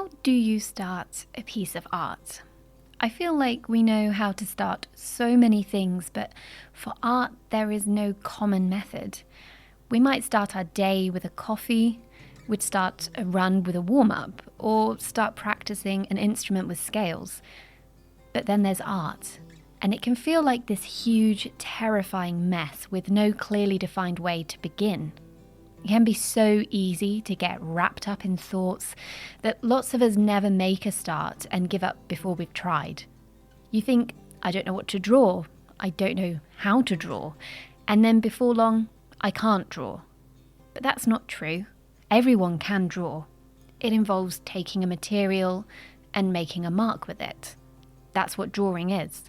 How do you start a piece of art? I feel like we know how to start so many things, but for art, there is no common method. We might start our day with a coffee, we'd start a run with a warm-up, or start practicing an instrument with scales. But then there's art, and it can feel like this huge, terrifying mess with no clearly defined way to begin. It can be so easy to get wrapped up in thoughts that lots of us never make a start and give up before we've tried. You think, I don't know what to draw, I don't know how to draw, and then before long, I can't draw. But that's not true. Everyone can draw. It involves taking a material and making a mark with it. That's what drawing is.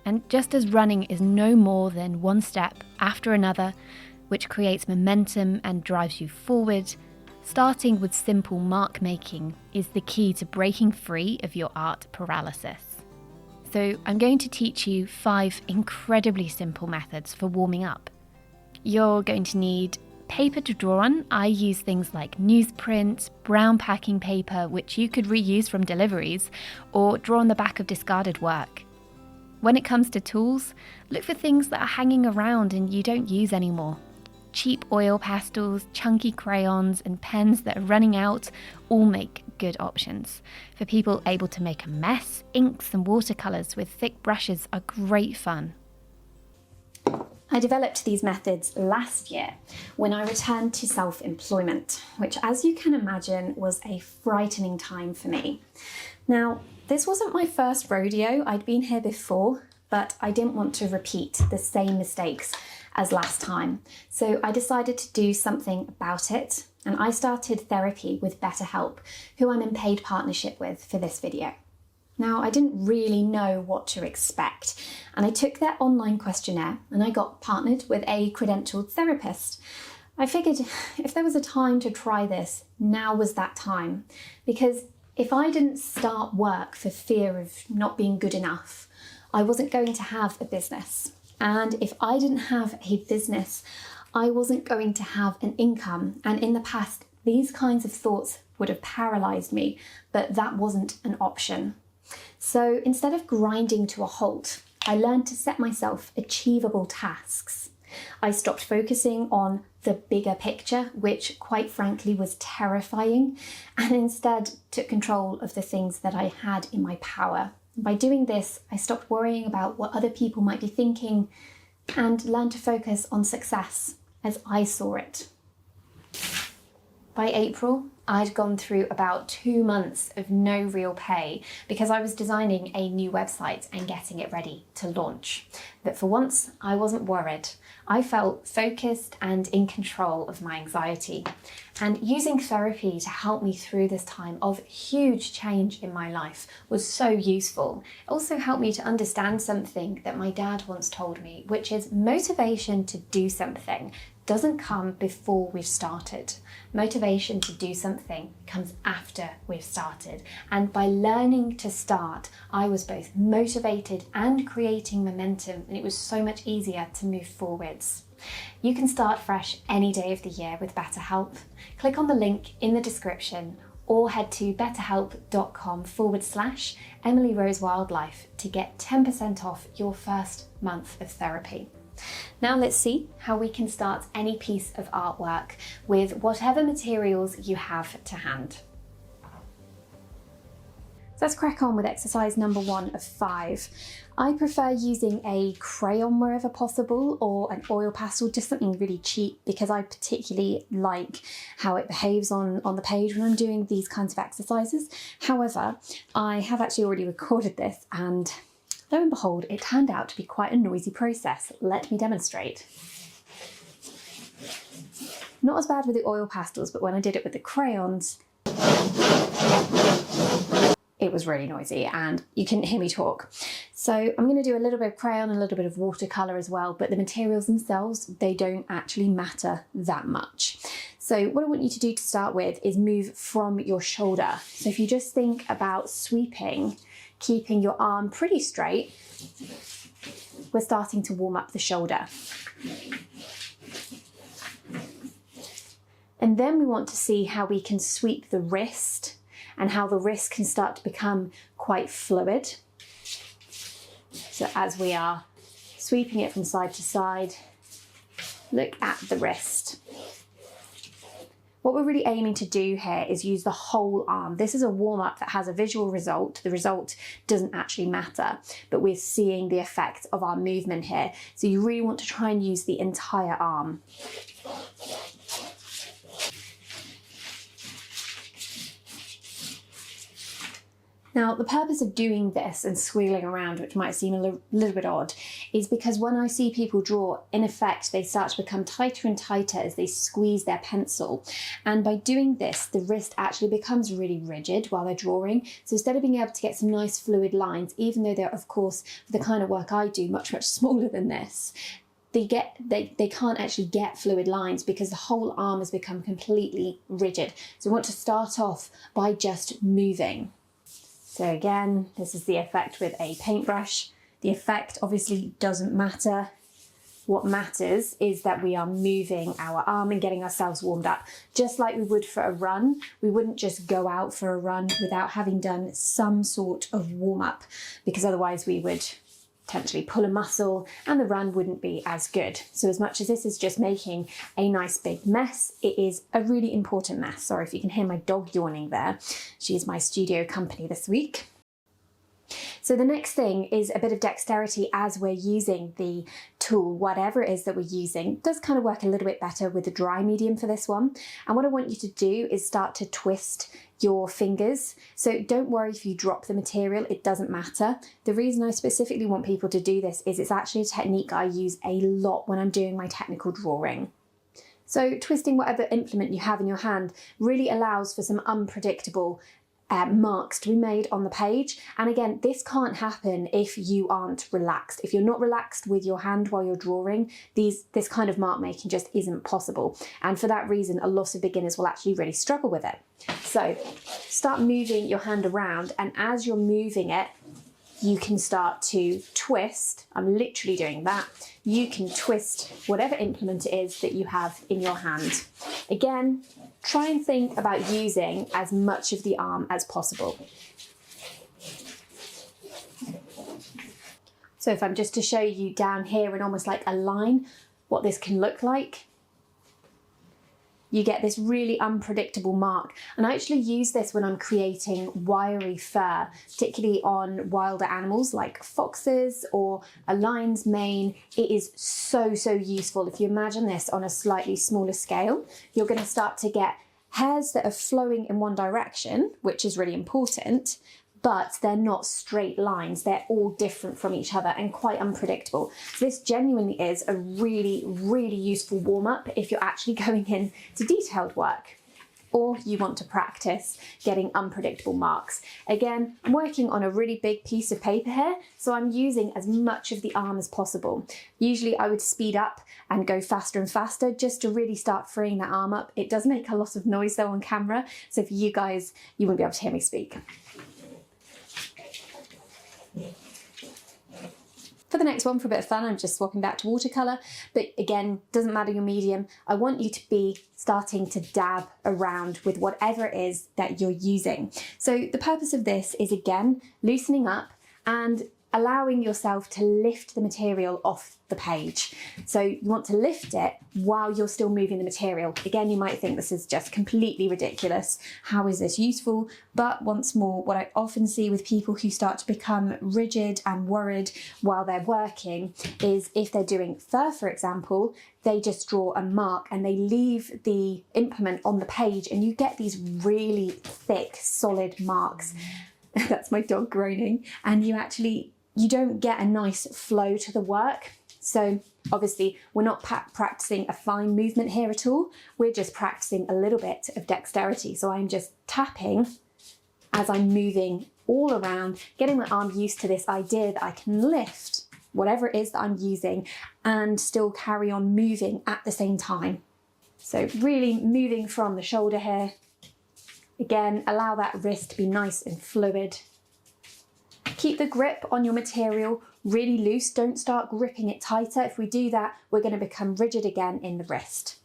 And just as running is no more than one step after another, which creates momentum and drives you forward, starting with simple mark making is the key to breaking free of your art paralysis. So I'm going to teach you 5 incredibly simple methods for warming up. You're going to need paper to draw on. I use things like newsprint, brown packing paper, which you could reuse from deliveries, or draw on the back of discarded work. When it comes to tools, look for things that are hanging around and you don't use anymore. Cheap oil pastels, chunky crayons, and pens that are running out all make good options. For people able to make a mess, inks and watercolours with thick brushes are great fun. I developed these methods last year when I returned to self-employment, which, as you can imagine, was a frightening time for me. Now, this wasn't my first rodeo. I'd been here before, but I didn't want to repeat the same mistakes as last time. So I decided to do something about it, and I started therapy with BetterHelp, who I'm in paid partnership with for this video. Now, I didn't really know what to expect, and I took their online questionnaire and I got partnered with a credentialed therapist. I figured if there was a time to try this, now was that time, because if I didn't start work for fear of not being good enough, I wasn't going to have a business. And if I didn't have a business, I wasn't going to have an income. And in the past, these kinds of thoughts would have paralyzed me, but that wasn't an option. So instead of grinding to a halt, I learned to set myself achievable tasks. I stopped focusing on the bigger picture, which quite frankly was terrifying, and instead took control of the things that I had in my power. By doing this, I stopped worrying about what other people might be thinking and learned to focus on success as I saw it. By April, I'd gone through about 2 months of no real pay because I was designing a new website and getting it ready to launch. But for once, I wasn't worried. I felt focused and in control of my anxiety. And using therapy to help me through this time of huge change in my life was so useful. It also helped me to understand something that my dad once told me, which is motivation to do something doesn't come before we've started. Motivation to do something comes after we've started. And by learning to start, I was both motivated and creating momentum, and it was so much easier to move forwards. You can start fresh any day of the year with BetterHelp. Click on the link in the description or head to betterhelp.com/Emily Rose Wildlife to get 10% off your first month of therapy. Now let's see how we can start any piece of artwork with whatever materials you have to hand. So let's crack on with exercise number 1 of 5. I prefer using a crayon wherever possible or an oil pastel, just something really cheap, because I particularly like how it behaves on the page when I'm doing these kinds of exercises. However, I have actually already recorded this, and lo and behold, it turned out to be quite a noisy process. Let me demonstrate. Not as bad with the oil pastels, but when I did it with the crayons, it was really noisy and you couldn't hear me talk. So I'm going to do a little bit of crayon and a little bit of watercolour as well, but the materials themselves, they don't actually matter that much. So what I want you to do to start with is move from your shoulder. So if you just think about sweeping, keeping your arm pretty straight, we're starting to warm up the shoulder. And then we want to see how we can sweep the wrist and how the wrist can start to become quite fluid. So as we are sweeping it from side to side, look at the wrist. What we're really aiming to do here is use the whole arm. This is a warm-up that has a visual result. The result doesn't actually matter, but we're seeing the effect of our movement here. So you really want to try and use the entire arm. Now, the purpose of doing this and squealing around, which might seem a little bit odd, is because when I see people draw, in effect, they start to become tighter and tighter as they squeeze their pencil. And by doing this, the wrist actually becomes really rigid while they're drawing. So instead of being able to get some nice fluid lines, even though they're, of course, for the kind of work I do, much, much smaller than this, they can't actually get fluid lines because the whole arm has become completely rigid. So we want to start off by just moving. So again, this is the effect with a paintbrush. The effect obviously doesn't matter. What matters is that we are moving our arm and getting ourselves warmed up. Just like we would for a run, we wouldn't just go out for a run without having done some sort of warm-up, because otherwise we would potentially pull a muscle and the run wouldn't be as good. So as much as this is just making a nice big mess, it is a really important mess. Sorry if you can hear my dog yawning there. She is my studio company this week. So the next thing is a bit of dexterity as we're using the tool, whatever it is that we're using. It does kind of work a little bit better with the dry medium for this one. And what I want you to do is start to twist your fingers. So don't worry if you drop the material, it doesn't matter. The reason I specifically want people to do this is it's actually a technique I use a lot when I'm doing my technical drawing. So twisting whatever implement you have in your hand really allows for some unpredictable marks to be made on the page. And again, this can't happen if you aren't relaxed. If you're not relaxed with your hand while you're drawing, this kind of mark making just isn't possible. And for that reason, a lot of beginners will actually really struggle with it. So start moving your hand around, and as you're moving it, you can start to twist. I'm literally doing that. You can twist whatever implement it is that you have in your hand. Again, try and think about using as much of the arm as possible. So if I'm just to show you down here in almost like a line, what this can look like, you get this really unpredictable mark. And I actually use this when I'm creating wiry fur, particularly on wilder animals like foxes or a lion's mane. It is so, so useful. If you imagine this on a slightly smaller scale, you're going to start to get hairs that are flowing in one direction, which is really important, but they're not straight lines. They're all different from each other and quite unpredictable. So this genuinely is a really, really useful warm-up if you're actually going in to detailed work or you want to practice getting unpredictable marks. Again, I'm working on a really big piece of paper here, so I'm using as much of the arm as possible. Usually I would speed up and go faster and faster just to really start freeing that arm up. It does make a lot of noise though on camera, so for you guys, you won't be able to hear me speak. For the next one, for a bit of fun, I'm just swapping back to watercolour, but again, doesn't matter your medium. I want you to be starting to dab around with whatever it is that you're using. So the purpose of this is, again, loosening up and allowing yourself to lift the material off the page. So you want to lift it while you're still moving the material. Again, you might think this is just completely ridiculous. How is this useful? But once more, what I often see with people who start to become rigid and worried while they're working is if they're doing fur, for example, they just draw a mark and they leave the implement on the page and you get these really thick, solid marks. That's my dog groaning. And you don't get a nice flow to the work. So obviously we're not practicing a fine movement here at all. We're just practicing a little bit of dexterity. So I'm just tapping as I'm moving all around, getting my arm used to this idea that I can lift whatever it is that I'm using and still carry on moving at the same time. So really moving from the shoulder here. Again, allow that wrist to be nice and fluid. Keep the grip on your material really loose. Don't start gripping it tighter. If we do that, we're going to become rigid again in the wrist.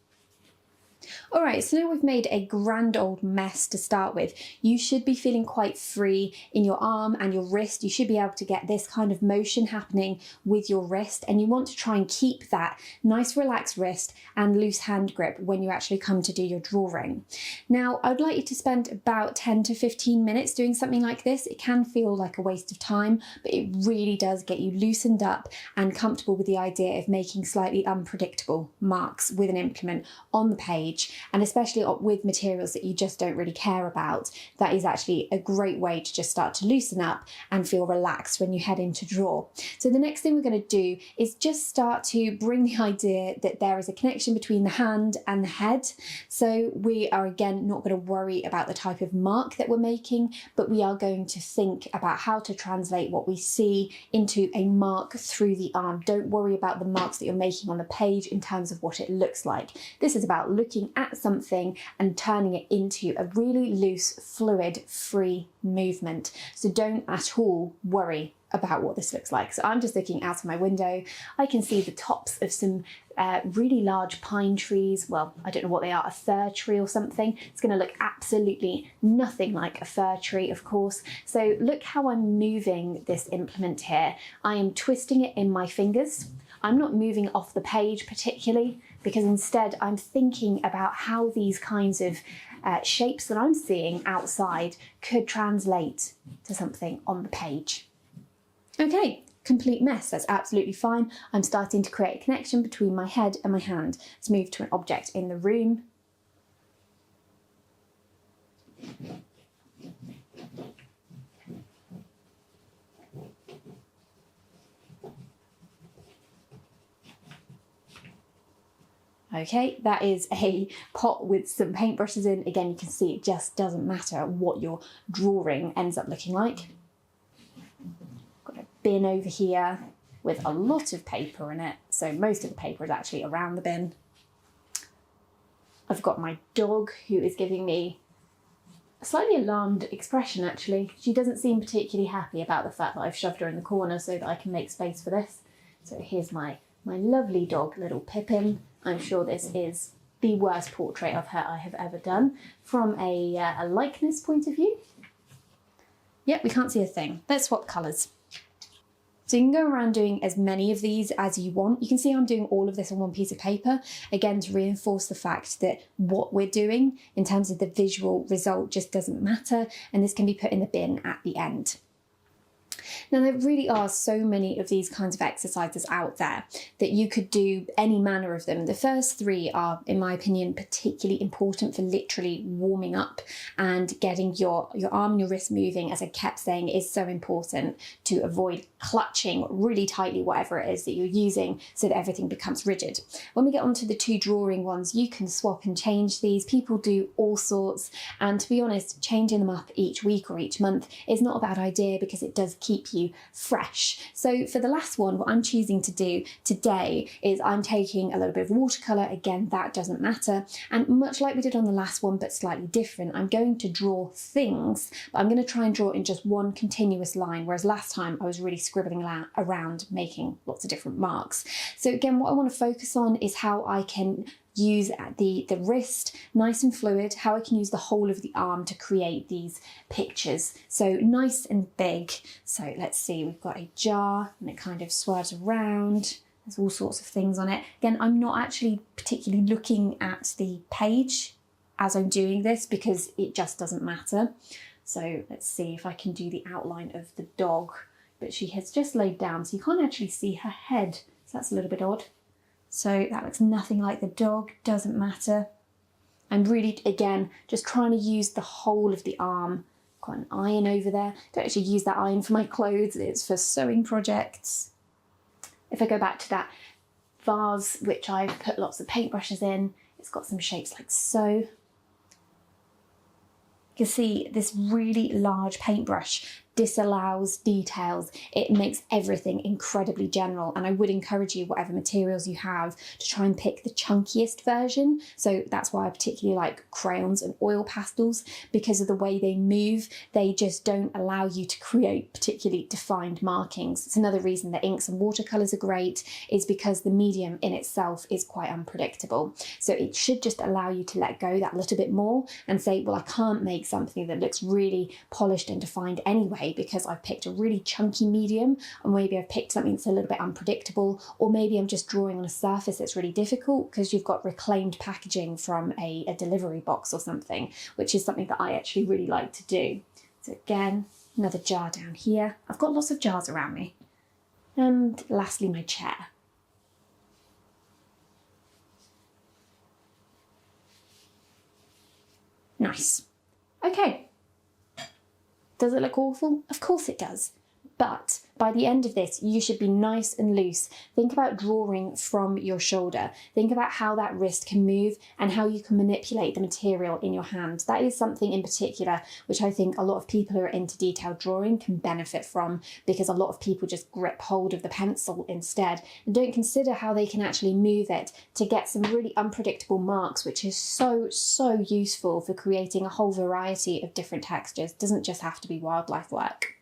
All right, so now we've made a grand old mess to start with. You should be feeling quite free in your arm and your wrist. You should be able to get this kind of motion happening with your wrist, and you want to try and keep that nice relaxed wrist and loose hand grip when you actually come to do your drawing. Now, I'd like you to spend about 10 to 15 minutes doing something like this. It can feel like a waste of time, but it really does get you loosened up and comfortable with the idea of making slightly unpredictable marks with an implement on the page, and especially with materials that you just don't really care about. That is actually a great way to just start to loosen up and feel relaxed when you head in to draw. So the next thing we're going to do is just start to bring the idea that there is a connection between the hand and the head. So we are again not going to worry about the type of mark that we're making, but we are going to think about how to translate what we see into a mark through the arm. Don't worry about the marks that you're making on the page in terms of what it looks like. This is about looking at something and turning it into a really loose, fluid, free movement. So don't at all worry about what this looks like. So I'm just looking out of my window. I can see the tops of some really large pine trees. Well, I don't know what they are, a fir tree or something. It's going to look absolutely nothing like a fir tree, of course. So look how I'm moving this implement here. I am twisting it in my fingers. I'm not moving off the page particularly, because instead I'm thinking about how these kinds of shapes that I'm seeing outside could translate to something on the page. Okay, complete mess, that's absolutely fine. I'm starting to create a connection between my head and my hand. Let's move to an object in the room. Okay, that is a pot with some paintbrushes in. Again, you can see it just doesn't matter what your drawing ends up looking like. Got a bin over here with a lot of paper in it. So most of the paper is actually around the bin. I've got my dog who is giving me a slightly alarmed expression actually. She doesn't seem particularly happy about the fact that I've shoved her in the corner so that I can make space for this. So here's my lovely dog, little Pippin. I'm sure this is the worst portrait of her I have ever done from a likeness point of view. Yep, we can't see a thing. Let's swap colours. So you can go around doing as many of these as you want. You can see I'm doing all of this on one piece of paper, again to reinforce the fact that what we're doing in terms of the visual result just doesn't matter, and this can be put in the bin at the end. Now, there really are so many of these kinds of exercises out there that you could do any manner of them. The first three are, in my opinion, particularly important for literally warming up and getting your arm and your wrist moving. As I kept saying, it is so important to avoid clutching really tightly whatever it is that you're using so that everything becomes rigid. When we get onto the two drawing ones, you can swap and change these. People do all sorts, and to be honest, changing them up each week or each month is not a bad idea because it does keep you fresh. So for the last one, what I'm choosing to do today is I'm taking a little bit of watercolour. Again, that doesn't matter. And much like we did on the last one, but slightly different, I'm going to draw things, but I'm going to try and draw in just one continuous line, whereas last time I was really scribbling around, making lots of different marks. So again, what I want to focus on is how I can use the wrist nice and fluid, how I can use the whole of the arm to create these pictures. So nice and big. So let's see, we've got a jar and it kind of swerves around. There's all sorts of things on it. Again, I'm not actually particularly looking at the page as I'm doing this because it just doesn't matter. So let's see if I can do the outline of the dog, but she has just laid down so you can't actually see her head. So that's a little bit odd. So that looks nothing like the dog, doesn't matter. I'm really, again, just trying to use the whole of the arm. Got an iron over there. Don't actually use that iron for my clothes, it's for sewing projects. If I go back to that vase, which I've put lots of paintbrushes in, it's got some shapes like so. You can see this really large paintbrush disallows details. It makes everything incredibly general. And I would encourage you, whatever materials you have, to try and pick the chunkiest version. So that's why I particularly like crayons and oil pastels, because of the way they move. They just don't allow you to create particularly defined markings. It's another reason that inks and watercolours are great, is because the medium in itself is quite unpredictable. So it should just allow you to let go that little bit more and say, well, I can't make something that looks really polished and defined anyway, because I've picked a really chunky medium, or maybe I've picked something that's a little bit unpredictable, or maybe I'm just drawing on a surface that's really difficult because you've got reclaimed packaging from a delivery box or something, which is something that I actually really like to do. So again, another jar down here. I've got lots of jars around me. And lastly, my chair. Nice. Okay. Does it look awful? Of course it does. But by the end of this, you should be nice and loose. Think about drawing from your shoulder. Think about how that wrist can move and how you can manipulate the material in your hand. That is something in particular which I think a lot of people who are into detailed drawing can benefit from, because a lot of people just grip hold of the pencil instead and don't consider how they can actually move it to get some really unpredictable marks, which is so useful for creating a whole variety of different textures. It doesn't just have to be wildlife work.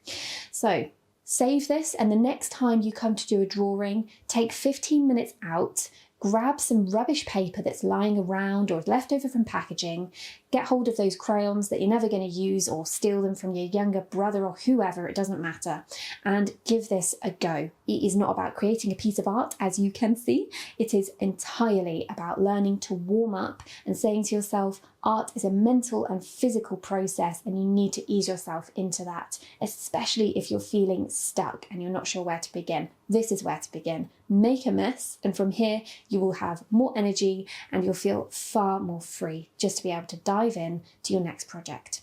So save this, and the next time you come to do a drawing, take 15 minutes out, grab some rubbish paper that's lying around or left over from packaging, get hold of those crayons that you're never going to use, or steal them from your younger brother or whoever, it doesn't matter, and give this a go. It is not about creating a piece of art, as you can see. It is entirely about learning to warm up and saying to yourself, art is a mental and physical process, and you need to ease yourself into that, especially if you're feeling stuck and you're not sure where to begin. This is where to begin. Make a mess, and from here you will have more energy and you'll feel far more free just to be able to dive in to your next project.